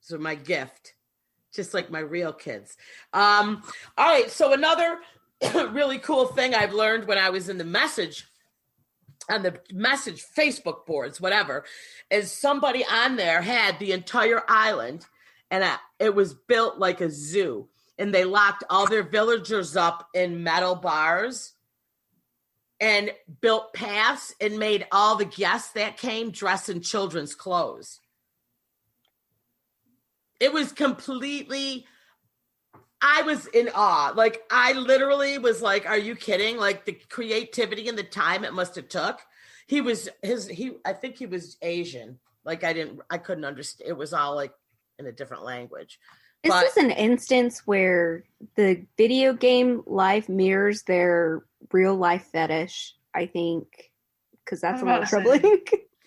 So my gift, just like my real kids. All right. So another really cool thing I've learned when I was in the message Facebook boards, whatever, is somebody on there had the entire island and it was built like a zoo, and they locked all their villagers up in metal bars and built paths and made all the guests that came dressed in children's clothes. It was completely, I was in awe. Like, I literally was like, are you kidding? Like, the creativity and the time it must have took. I think he was Asian. Like, I couldn't understand. It was all like in a different language. This is an instance where the video game life mirrors their real life fetish, I think, because that's a little troubling.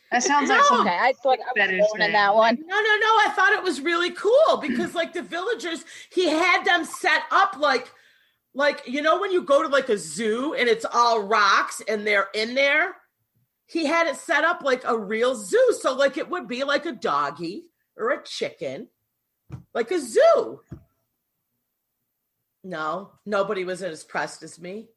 That sounds like something. Okay, I thought I was going in that one. No. I thought it was really cool because, like, the villagers, he had them set up like you know when you go to like a zoo and it's all rocks and they're in there. He had it set up like a real zoo, so like it would be like a doggy or a chicken, like a zoo. No, nobody was as impressed as me.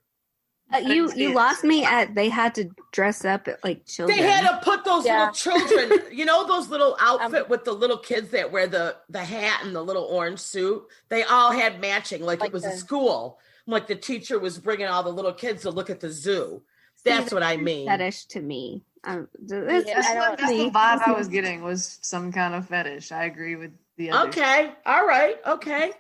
You lost me at they had to dress up like children. They had to put those little children, you know, those little outfit with the little kids that wear the hat and the little orange suit. They all had matching, like it was a school. Like the teacher was bringing all the little kids to look at the zoo. That's what I mean. Fetish to me. That's the vibe I was getting, was some kind of fetish. I agree with the other. Okay. All right. Okay.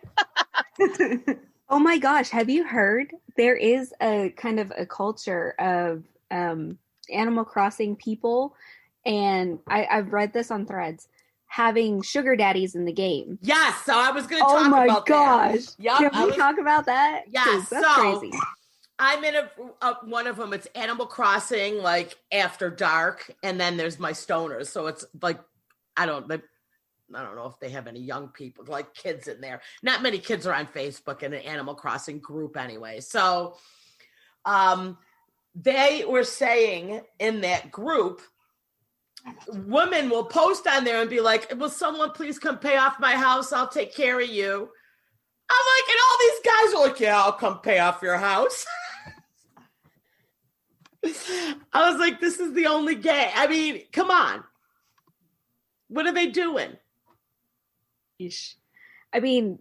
Oh my gosh. Have you heard? There is a kind of a culture of Animal Crossing people, and I've read this on Threads, having sugar daddies in the game. Yes. So I was going to talk about that. Oh my gosh. Yep, Can we talk about that? Yes. That's crazy. I'm in one of them. It's Animal Crossing, like after dark, and then there's my stoners. So it's like, I don't know if they have any young people, like kids in there. Not many kids are on Facebook in an Animal Crossing group anyway. So they were saying in that group, women will post on there and be like, will someone please come pay off my house? I'll take care of you. I'm like, and all these guys are like, yeah, I'll come pay off your house. I was like, this is the only gay. I mean, come on. What are they doing? I mean,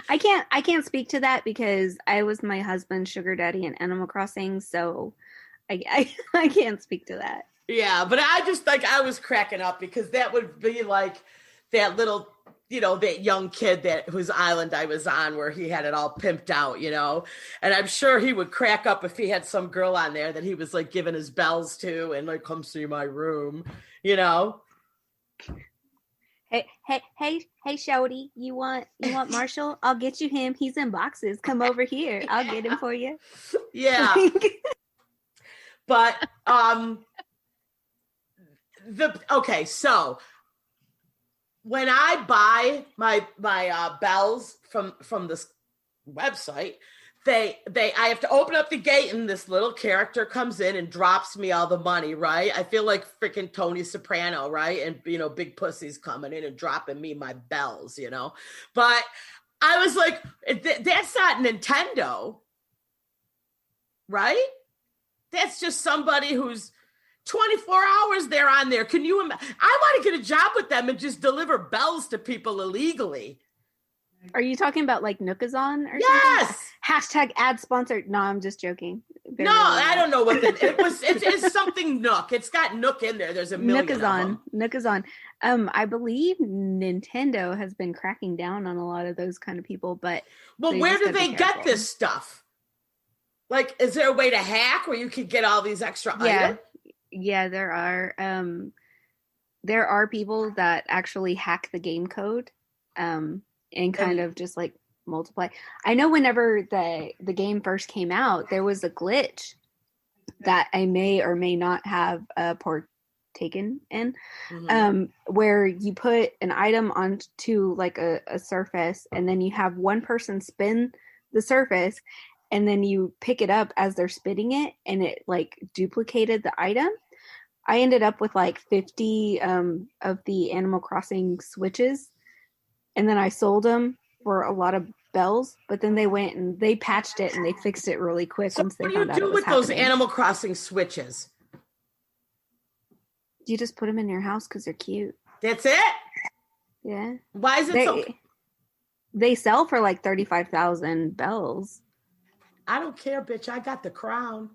I can't speak to that because I was my husband's sugar daddy in Animal Crossing, so I can't speak to that. Yeah, but I just I was cracking up because that would be like that little, you know, that young kid whose island I was on where he had it all pimped out, you know, and I'm sure he would crack up if he had some girl on there that he was like giving his bells to and like, come see my room, you know. Hey, Shorty, you want Marshall? I'll get you him. He's in boxes. Come over here. I'll get him for you. Yeah. But so when I buy my bells from this website, I have to open up the gate and this little character comes in and drops me all the money, right? I feel like freaking Tony Soprano, right? And, you know, Big Pussy's coming in and dropping me my bells, you know? But I was like, that's not Nintendo, right? That's just somebody who's 24 hours they're on there. Can you imagine? I want to get a job with them and just deliver bells to people illegally. Are you talking about like Nookazon or yes! something? # ad sponsored. No, I'm just joking. No, I don't know what it was. It's something Nook. It's got Nook in there. There's a million of them. Nookazon. I believe Nintendo has been cracking down on a lot of those kind of people, but where do they get this stuff? Like, is there a way to hack where you could get all these extra items? Yeah, there are. There are people that actually hack the game code. And kind of just like multiply. I know whenever the game first came out, there was a glitch that I may or may not have partaken in, where you put an item onto like a surface, and then you have one person spin the surface, and then you pick it up as they're spinning it, and it like duplicated the item. I ended up with like 50 of the Animal Crossing Switches, and then I sold them for a lot of bells. But then they went and they patched it and they fixed it really quick once they found out it was with happening. those Animal Crossing Switches? You just put them in your house because they're cute. That's it? Yeah. Why is it They sell for like 35,000 bells. I don't care, bitch. I got the crown.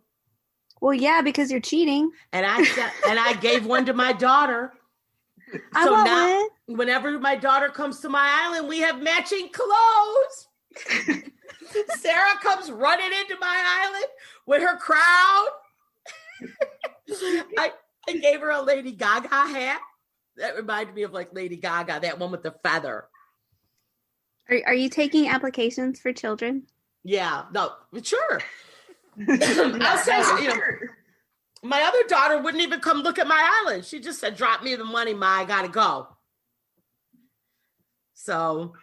Well, yeah, because you're cheating. And I gave one to my daughter. I want one. Whenever my daughter comes to my island, we have matching clothes. Sarah comes running into my island with her crown. I gave her a Lady Gaga hat. That reminded me of like Lady Gaga, that one with the feather. Are you taking applications for children? Yeah, no, sure. I'll say, my other daughter wouldn't even come look at my island. She just said, drop me the money, Ma, I gotta go. So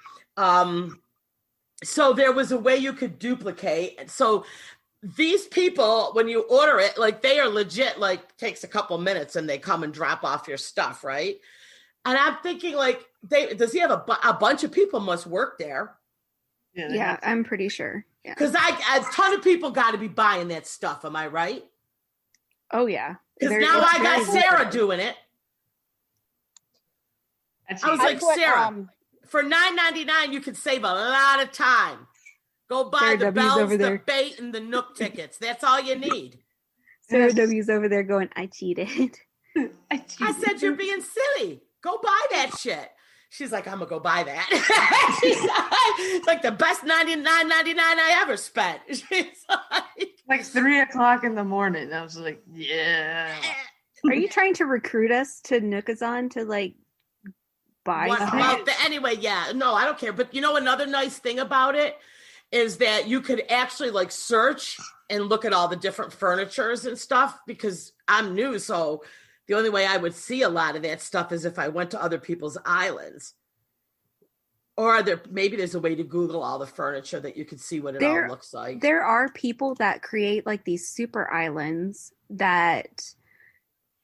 there was a way you could duplicate. So these people, when you order it, like they are legit, like takes a couple minutes and they come and drop off your stuff, right? And I'm thinking like, does he have a bunch of people must work there? Yeah, I'm pretty sure. Yeah. Because a ton of people got to be buying that stuff. Am I right? Oh, yeah. Because now I got Sarah doing it. I was like, Sarah, for $9.99, you could save a lot of time. Go buy the bells, the bait, and the Nook tickets. That's all you need. Sarah W's over there going, I cheated. I said, you're being silly. Go buy that shit. She's like, I'm going to go buy that. She's like the best $99.99 I ever spent. She's like 3:00 in the morning. I was like, yeah. Are you trying to recruit us to Nookazon to like buy anyway, yeah. No, I don't care. But you know, another nice thing about it is that you could actually like search and look at all the different furnitures and stuff, because I'm new. So the only way I would see a lot of that stuff is if I went to other people's islands. Or maybe there's a way to Google all the furniture that you could see what it all looks like. There are people that create like these super islands that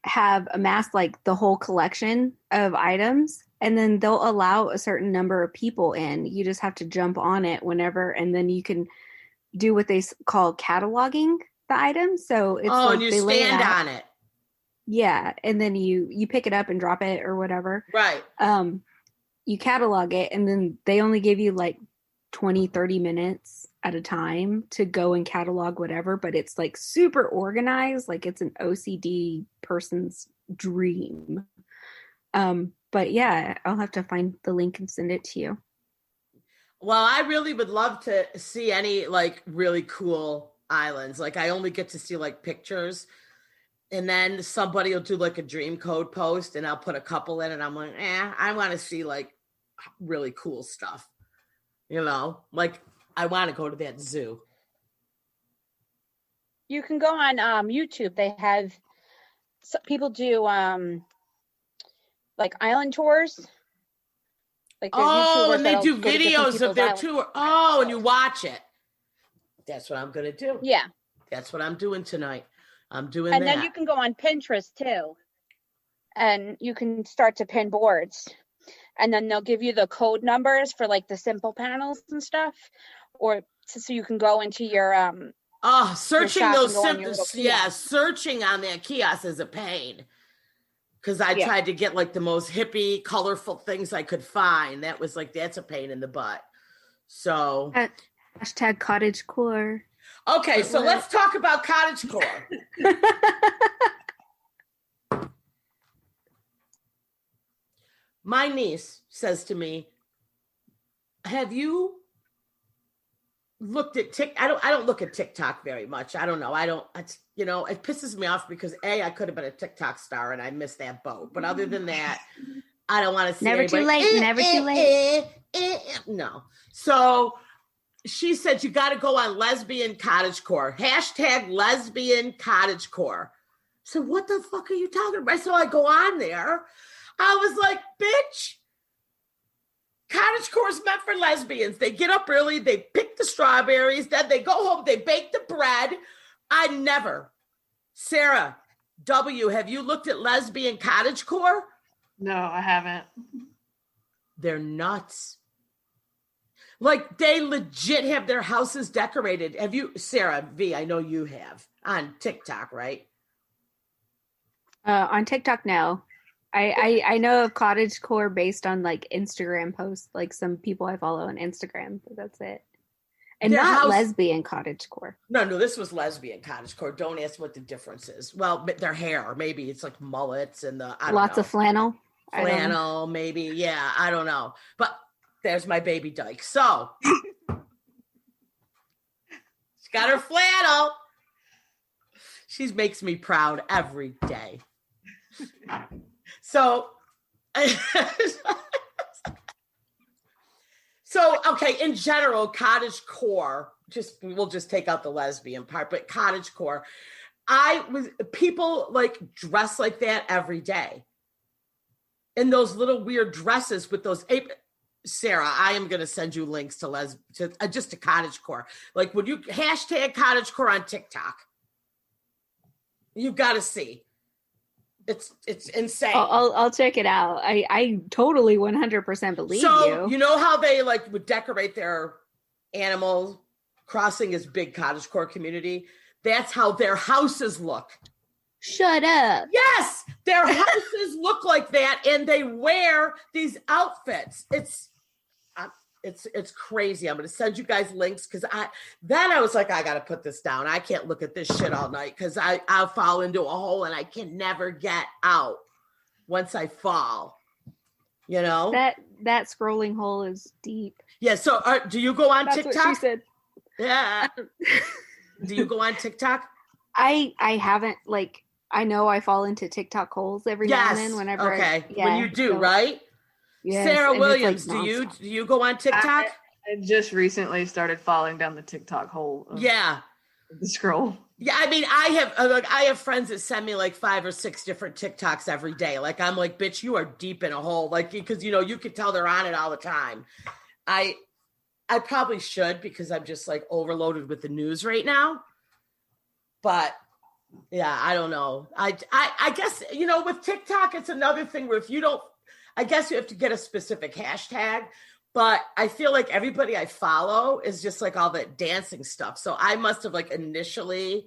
have amassed like the whole collection of items, and then they'll allow a certain number of people in. You just have to jump on it whenever, and then you can do what they call cataloging the items. So it's and you stand on it. Yeah, and then you pick it up and drop it or whatever. Right. You catalog it, and then they only give you like 20, 30 minutes at a time to go and catalog whatever, but it's like super organized, like it's an OCD person's dream. But yeah, I'll have to find the link and send it to you. Well, I really would love to see any like really cool islands. Like I only get to see like pictures. And then somebody will do like a dream code post and I'll put a couple in and I'm like, I want to see like really cool stuff. Like I want to go to that zoo. You can go on YouTube. They have people do like island tours. Like and they do videos of their tour. Oh, and you watch it. That's what I'm going to do. Yeah. That's what I'm doing tonight. I'm doing that. And then you can go on Pinterest too. And you can start to pin boards. And then they'll give you the code numbers for like the simple panels and stuff. Or so you can go into your searching those symbols. Yeah, searching on that kiosk is a pain. Because I tried to get like the most hippie, colorful things I could find. That was like, that's a pain in the butt. So hashtag cottagecore. Okay, so let's talk about cottagecore. My niece says to me, have you looked at TikTok? I don't look at TikTok very much. I don't know. It pisses me off because I could have been a TikTok star and I missed that boat. But other than that, I don't want to see Never anybody. too late. Never too late. No. So she said, you got to go on lesbian cottagecore. Hashtag lesbian cottagecore. So what the fuck are you talking about? So I go on there. I was like, bitch, cottagecore is meant for lesbians. They get up early, they pick the strawberries, then they go home, they bake the bread. Sarah, W, have you looked at lesbian cottagecore? No, I haven't. They're nuts. Like, they legit have their houses decorated. Have you, Sarah V, I know you have, on TikTok, right? On TikTok, no. I know of cottagecore based on like Instagram posts, like some people I follow on Instagram, but that's it. And Their not house- lesbian cottagecore. No, this was lesbian cottagecore. Don't ask what the difference is. Well, their hair, maybe it's like mullets and Lots of flannel. Flannel, maybe. Yeah, I don't know. But there's my baby dyke. So she's got her flannel. She makes me proud every day. So, okay, in general, cottagecore, we'll just take out the lesbian part, but cottagecore, people like dress like that every day. In those little weird dresses with those Sarah, I am going to send you links to just to cottagecore. Like, would you hashtag cottagecore on TikTok? You've got to see. It's insane. I'll check it out. I totally 100% believe you. So you know how they like would decorate their animals crossing as big cottagecore community? That's how their houses look. Shut up. Yes, their houses look like that, and they wear these outfits. It's crazy. I'm going to send you guys links because I was like, I got to put this down. I can't look at this shit all night because I'll fall into a hole and I can never get out once I fall. You know? That scrolling hole is deep. Yeah. So do you go on That's TikTok? what she said. Yeah. Do you go on TikTok? I haven't, like, I know I fall into TikTok holes every now and then whenever. Okay. When you do, right? Yes, Sarah Williams, like do you go on TikTok? I just recently started falling down the TikTok hole. Yeah. The scroll. Yeah, I mean, I have friends that send me like 5 or 6 different TikToks every day. Like, I'm like, bitch, you are deep in a hole. Like, because you could tell they're on it all the time. I probably should because I'm just like overloaded with the news right now. But yeah, I don't know. I guess, with TikTok, it's another thing where if you don't, I guess you have to get a specific hashtag, but I feel like everybody I follow is just like all that dancing stuff. So I must have like initially,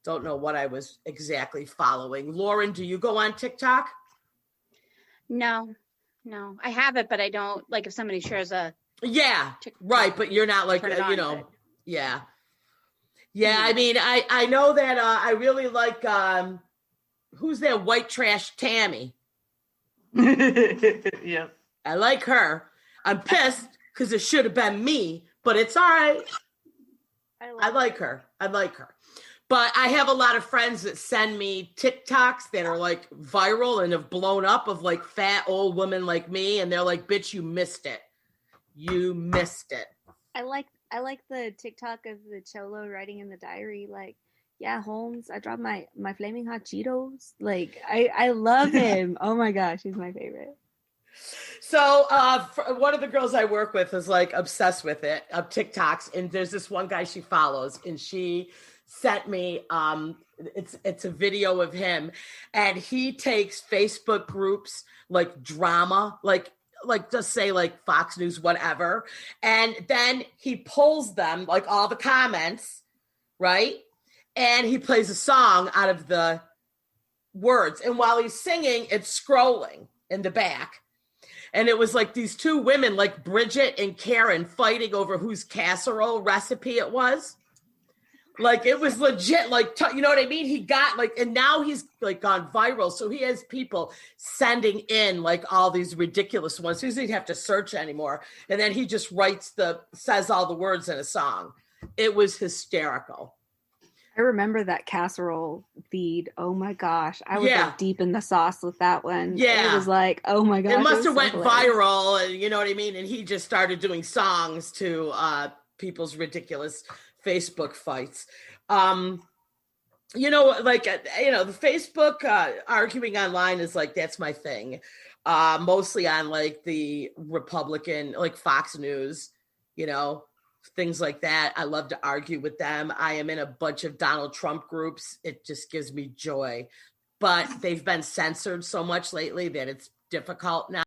don't know what I was exactly following. Lauren, do you go on TikTok? No, I have it, but I don't like if somebody shares a. Yeah, right. But you're not like, yeah. Yeah. I mean, I know that I really like, who's that white trash Tammy? Yeah. I like her. I'm pissed because it should have been me, but it's all right. I like her. But I have a lot of friends that send me TikToks that are like viral and have blown up of like fat old women like me. And they're like, bitch, you missed it. You missed it. I like the TikTok of the Cholo writing in the diary, like, yeah, Holmes, I dropped my flaming hot Cheetos. Like, I love him. Oh my gosh, he's my favorite. So one of the girls I work with is like obsessed with it, of TikToks. And there's this one guy she follows, and she sent me, it's a video of him, and he takes Facebook groups, like drama, like just say like Fox News, whatever. And then he pulls them, like all the comments, right? And he plays a song out of the words. And while he's singing, it's scrolling in the back. And it was like these 2 women, like Bridget and Karen, fighting over whose casserole recipe it was. Like, it was legit, like, you know what I mean? He got like, and now he's like gone viral. So he has people sending in like all these ridiculous ones. He doesn't have to search anymore. And then he just says all the words in a song. It was hysterical. I remember that casserole feed. Oh my gosh. I was like deep in the sauce with that one. Yeah. It was like, oh my gosh. It must have went viral, and you know what I mean? And he just started doing songs to people's ridiculous Facebook fights. The Facebook arguing online is like, that's my thing. Mostly on like the Republican, like Fox News, things like that. I love to argue with them. I am in a bunch of Donald Trump groups. It just gives me joy. But they've been censored so much lately that it's difficult now.